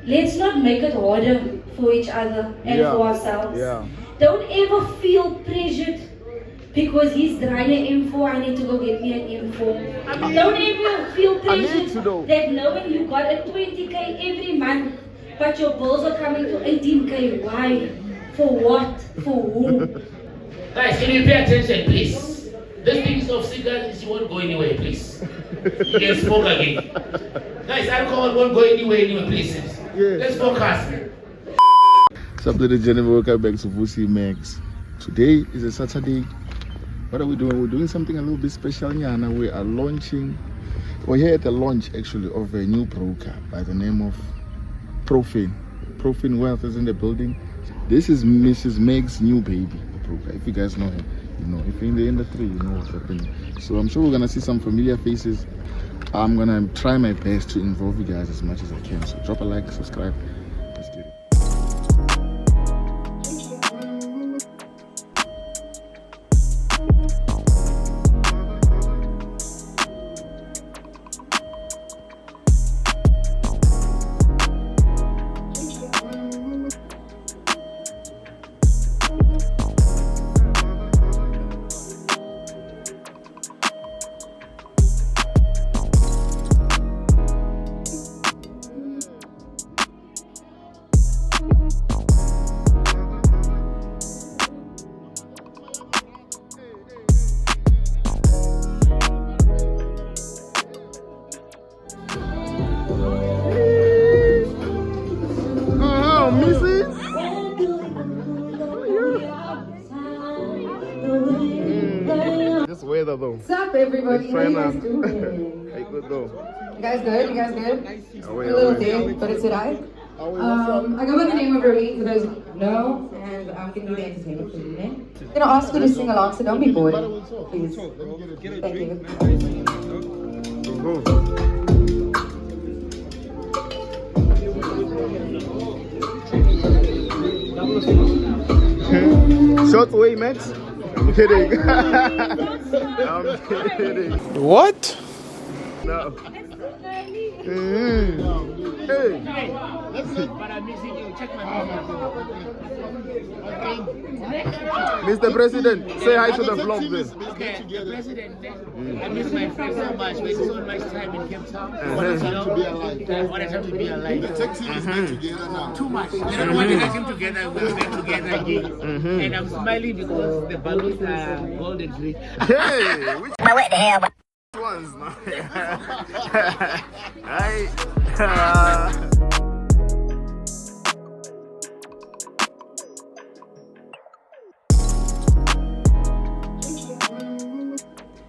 let's not make it harder for each other and for ourselves. Don't ever feel pressured because he's trying an M4, I need to go get me an M4. Don't ever feel pressured that knowing you got a 20k every month, but your bills are coming to 18k. Why? For what? For who? Guys, can you pay attention, please? This thing of cigarettes, you won't go anywhere, please. You can smoke again. Guys, alcohol won't go anywhere, please. Let's focus. What's up, ladies and gentlemen? Welcome back to Vussy Max. Today is a Saturday. What are we doing? We're doing something a little bit special. Nyana. We are launching, we're here at the launch actually of a new broker by the name of Profin. Profin Wealth is in the building. This is Mrs. Meg's new baby, the broker. If you guys know her, you know. If you're in the industry, you know what's happening. So I'm sure we're gonna see some familiar faces. I'm gonna try my best to involve you guys as much as I can. So drop a like, subscribe. Let's get it. This weather though. What's up, everybody? How you guys doing? Hey, good though. You guys good? You guys good? Oh, A little dead, but it's alright. I go by the name of Rowena, for those who know, and I'm going to be the entertainer for you today. I'm going to ask you to sing along, so don't be bored. Please. Thank you. Short way, Max. I'm kidding. I'm kidding. What? No. Hey, but I'm missing you. Check my Mr. President, say hi to the vlog then. Okay, the president, I miss my friend so much. We spent so much time in Cape Town. I wanted him to be alive. The tech team is back together now. Too much. I don't want to get him together. We're back together again. And I'm smiling because the balloons are golden green. Hey, which what the hell? ones now? Hi.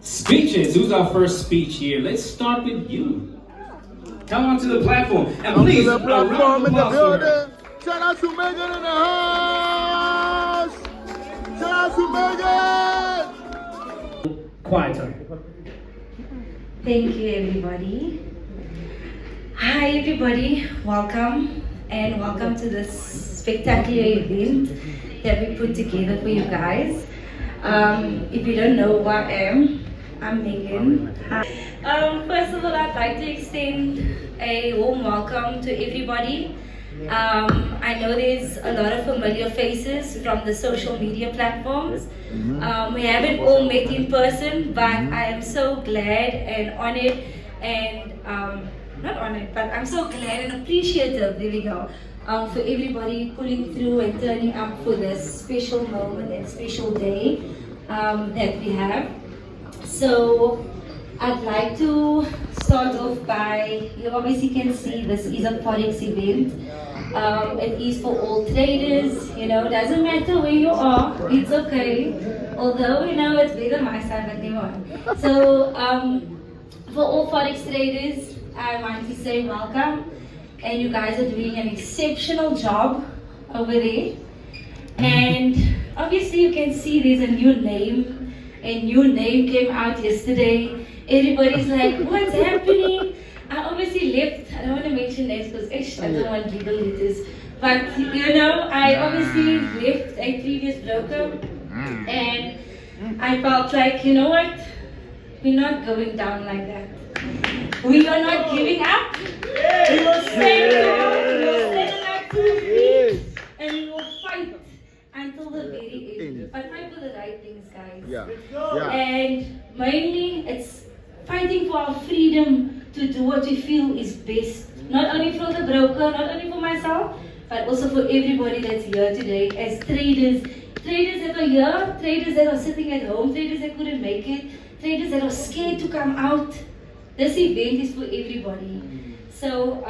Speeches. Who's our first speech here? Let's start with you. Come onto the platform. And please, the platform in the building. Shout out to Meagan in the house. Shout out to Meagan. Quieter. Thank you, everybody. Hi, everybody. Welcome and welcome to this spectacular event that we put together for you guys. If you don't know who I am, I'm Meagan. Hi. First of all, I'd like to extend a warm welcome to everybody. I know there's a lot of familiar faces from the social media platforms. We haven't all met in person, but I am so glad and honored and not honored, but I'm so glad and appreciative, there we go, for everybody pulling through and turning up for this special moment and special day that we have. So I'd like to start off by, you obviously can see this is a Forex event. It is for all traders, you know, doesn't matter where you are, it's okay. Although, you know, it's better my side, but never mind. So, for all Forex traders, I want to say welcome. And you guys are doing an exceptional job over there. And obviously you can see there's a new name. A new name came out yesterday. Everybody's like, what's happening? I obviously left, I don't want to mention names because I don't want legal letters. But you know, I obviously left a previous broker and I felt like, you know what? We're not going down like that. We are not giving up. We will stay Mainly, it's fighting for our freedom to do what we feel is best. Not only for the broker, not only for myself, but also for everybody that's here today as traders. Traders that are here, traders that are sitting at home, traders that couldn't make it, traders that are scared to come out. This event is for everybody. So,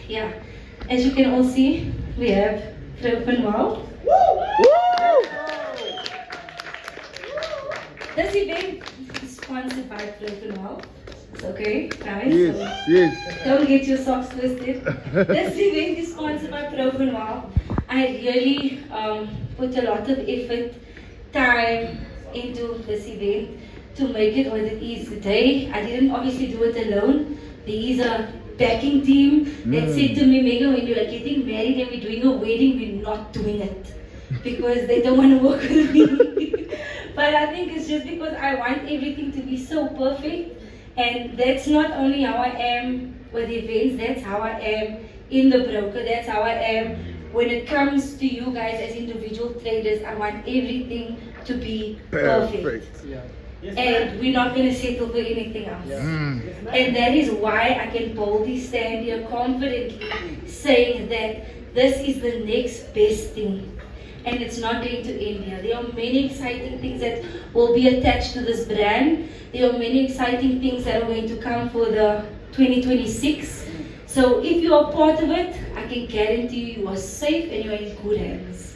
yeah, as you can all see, we have Profin Wealth. This event is sponsored by Profin Wealth. Okay, guys? Yes. Don't get your socks twisted. This event is sponsored by Profin Wealth. I really put a lot of effort, time into this event to make it what it is today. I didn't obviously do it alone. There is a backing team that said to me, Meagan, when you are getting married and we're doing a wedding, we're not doing it because they don't want to work with me. But I think it's just because I want everything to be so perfect. And that's not only how I am with events, that's how I am in the broker, that's how I am when it comes to you guys as individual traders. I want everything to be perfect. And we're not going to settle for anything else. And that is why I can boldly stand here confidently saying that this is the next best thing. And it's not going to end here. There are many exciting things that will be attached to this brand. There are many exciting things that are going to come for the 2026. So if you are part of it, I can guarantee you are safe and you are in good hands.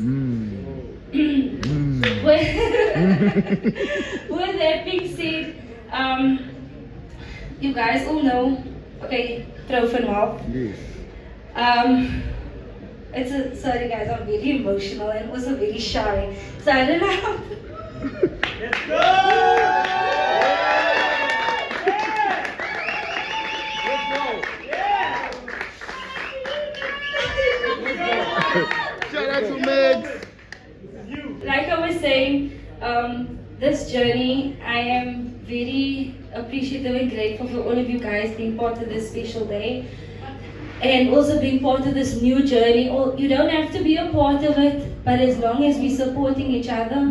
With that being said, you guys all know, okay, Profin Wealth. Sorry guys, I'm very emotional and also very shy. So I don't know how to... Let's go! Yeah! Shout out to Meg. Like I was saying, this journey, I am very appreciative and grateful for all of you guys being part of this special day. And also being part of this new journey. You don't have to be a part of it, but as long as we're supporting each other,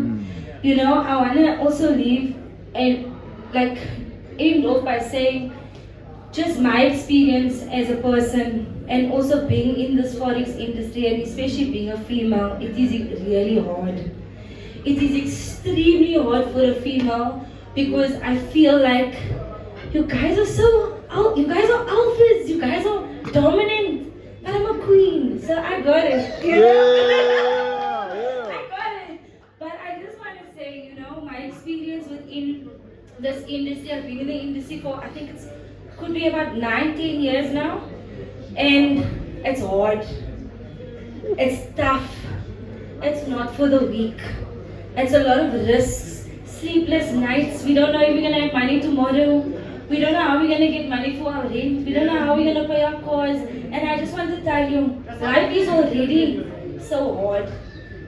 you know, I want to also leave and like end off by saying just my experience as a person and also being in this forex industry and especially being a female, it is really hard. It is extremely hard for a female because I feel like you guys are alphas, you guys are dominant, but I'm a queen, so I got it. I got it. But I just want to say, you know, my experience within this industry, I've been in the industry for, I think could be about 9-10 years now, and it's hard. It's tough. It's not for the weak. It's a lot of risks, sleepless nights. We don't know if we're gonna have money tomorrow. We don't know how we're going to get money for our rent. We don't know how we're going to pay our cars. And I just want to tell you, life is already so hard.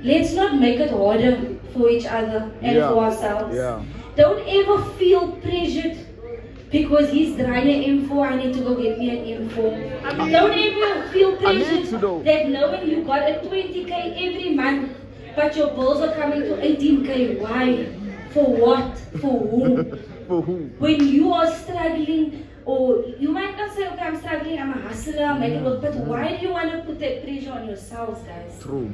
Let's not make it harder for each other and for ourselves. Don't ever feel pressured because he's driving an M4, I need to go get me an M4. Don't ever feel pressured that knowing you got a 20K every month, but your bills are coming to 18K. Why? For what? For who? When you are struggling, or you might not say, okay, I'm struggling, I'm a hustler, I'm making work, but why do you want to put that pressure on yourselves, guys? True.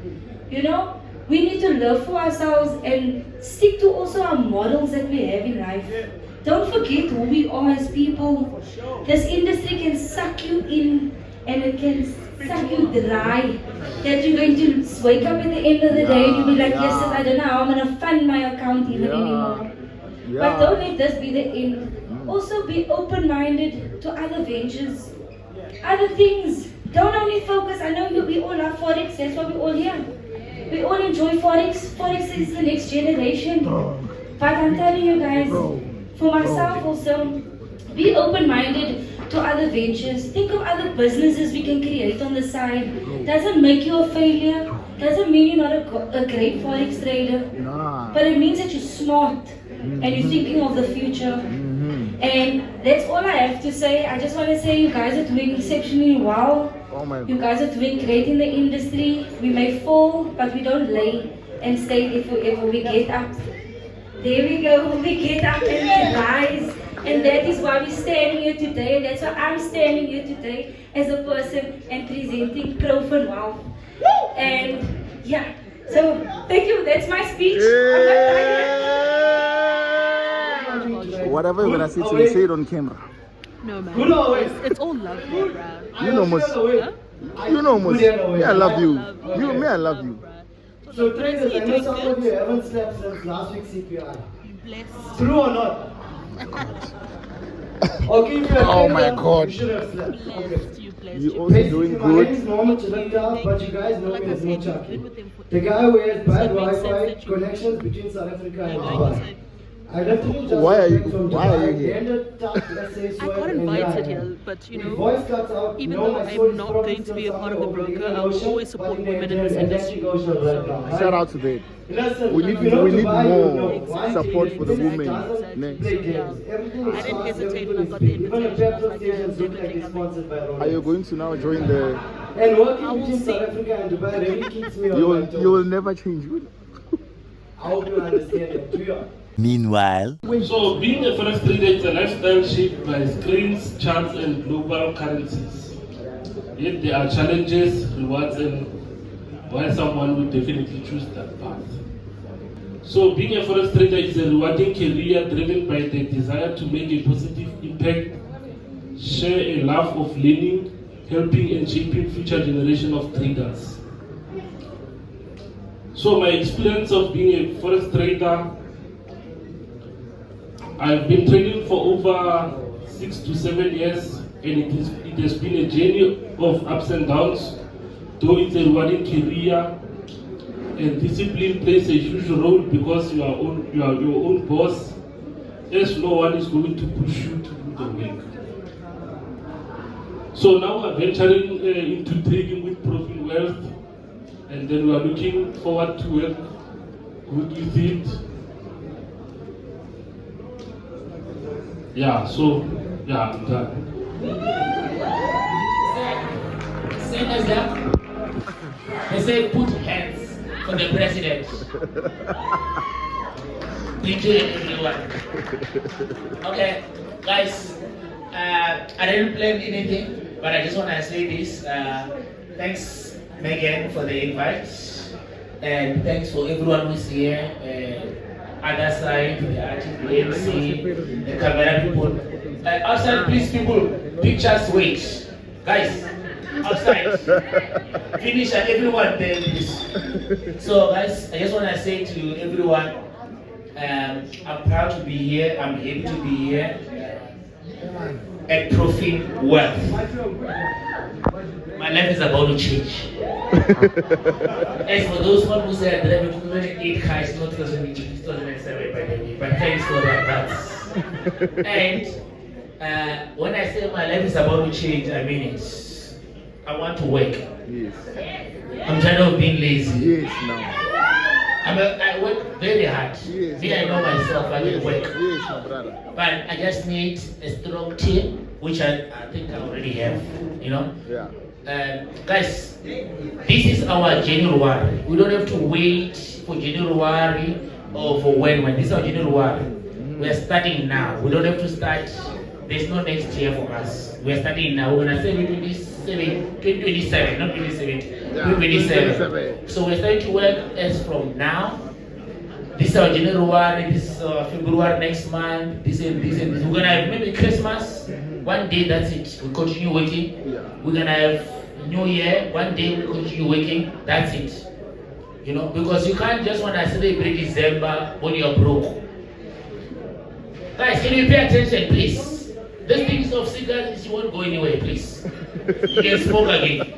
You know, we need to live for ourselves and stick to also our models that we have in life. Don't forget who we are as people. This industry can suck you in and it can suck you dry. That you're going to wake up at the end of the day and you'll be like, yes, I don't know how I'm going to fund my account even anymore. But don't let this be the end. Also be open-minded to other ventures, other things. Don't only focus, I know we all love Forex, that's why we're all here. We all enjoy Forex. Forex is the next generation. But I'm telling you guys, for myself also, be open-minded to other ventures. Think of other businesses we can create on the side. Doesn't make you a failure. Doesn't mean you're not a great Forex trader. But it means that you're smart. And you're thinking of the future. And that's all I have to say. I just want to say you guys are doing exceptionally well. You guys are doing great in the industry. We may fall, but we don't lay and stay there forever. We get up. There we go. We get up and we rise. And that is why we're standing here today. And that's why I'm standing here today as a person and presenting Profin Wealth. And yeah, so thank you. That's my speech. Whatever you're gonna say, so you say it on camera. No man, it's all love, bruh. You know most. You know most. Me, I love you. You, me, I love you. So traders, I know some of you haven't slept since last week's CPI. Blessed. True or not? Okay, if you are Oh my God. you should have slept. Blessed, you blessed. You also doing My name is good. Norman Chilakta, but you guys know me as Like I said, Mochaki. you've been with them for The guy who has bad So it makes sense Wi-Fi that you- connections between South Africa and Like you Dubai. said, I literally just Why are got you- back from why are you Dubai. here? The end of tough essay I sweat got and invited here I am. here, but you With know, voice cuts out, even no, though I I'm saw his not province going to be a still part of the somewhere over broker, I will Ocean, always support but women in this Atlantic industry. Ocean right now. Shout out to that. Listen, We need if you know we need Dubai, you know. more Why support for the Business women. doesn't Next. play games. Everything is I didn't fast, hesitate everything when I is got the big. Even the invitation. petrol Like, stations look never like think it's I'm sponsored by Are you Rolex. going to now join the? And working I will between see. South Africa and Dubai really keeps me on You my will toes. you will never change. I hope you understand that. Do you? Meanwhile, So, being a forex trader is a lifestyle shaped by screens, charts, and global currencies. Yet there are challenges, rewards, and why someone would definitely choose that path. So, being a forex trader is a rewarding career driven by the desire to make a positive impact, share a love of learning, helping and shaping future generation of traders. So, my experience of being a forex trader, I've been trading for over 6 to 7 years, and it has been a journey of ups and downs. Though it's a rewarding career, and discipline plays a huge role because you are your own boss, as no one is going to push you to do the work. So now we're venturing into trading with Profin Wealth, and then we are looking forward to work good with it. Yeah, so, yeah, I'm done. Same as that. They say put hands for the president. Thank you everyone. Okay, guys, I didn't plan anything, but I just want to say this. Thanks, Meagan, for the invite. And thanks for everyone who's here. Other side, the artist, the MC, the camera people. Outside, please, people, pictures wait. Guys, outside. Finish and everyone there, please. So, guys, I just want to say to everyone, I'm proud to be here. I'm happy to be here at Profin Wealth. My life is about to change. As for those one who said that I'm going to eat cars, not 2007 by the way, but thanks for that. And when I say my life is about to change, I mean it. I want to work. Yes. I'm tired of being lazy. Yes. Now. I work very hard. Yes. Me, I know myself, I can work. Yes, my brother. But I just need a strong team, which I think I already have, you know. Yeah. Guys, this is our January. We don't have to wait for January or for when. This is our January. We are starting now. We don't have to start. There's no next year for us. We are starting now. We're going to say 2027, not 2017. 2027. So we're starting to work as from now. This is our January, this is our February next month, this and this and this. We're gonna have maybe Christmas, one day, that's it. We continue working. We're gonna have New Year, one day we continue working, that's it. You know, because you can't just wanna celebrate December when you're broke. Guys, can you pay attention, please? These things of cigarettes, you won't go anywhere, please. You can smoke again.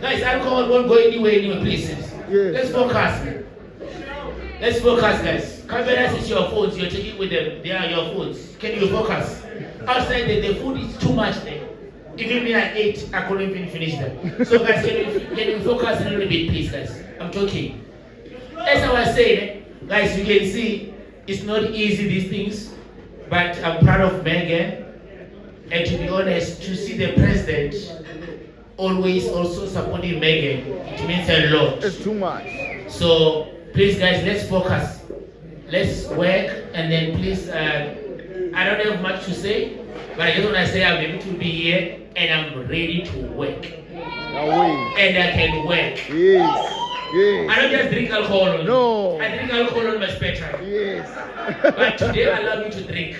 Guys, alcohol won't go anywhere, please. Let's focus. Let's focus, guys. Cameras is your phones. You're taking with them. They are your phones. Can you focus? Outside the food is too much there. Even me at 8, I couldn't even finish them. So guys, can you focus a little bit, please, guys? I'm talking. As I was saying, guys, you can see it's not easy, these things, but I'm proud of Meagan. And to be honest, to see the president always also supporting Meagan, it means a lot. It's too much. So please, guys, let's focus. let's work, and then please, I don't have much to say, but I just want to say I'm able to be here, and I'm ready to work. And I can work. Yes. Yes. I don't just drink alcohol. No. I drink alcohol on my spare time. Yes. But today I allow you to drink.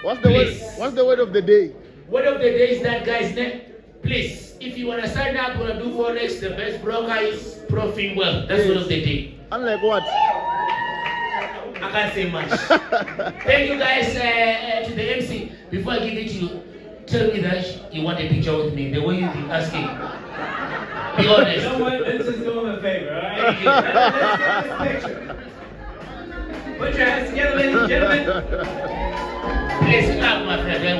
What's the word of the day? Word of the day is that, guys, please, if you want to sign up, want to do Forex, the best broker is Profin Wealth. That's word of the day. Unlike what? I can't say much. Thank you guys to the MC. Before I give it to you, tell me that you want a picture with me. The way you've been asking. Be honest. You know what? Let's just do him a favor, alright? Let's get this picture. Put your hands together, ladies and gentlemen. Please, my friend.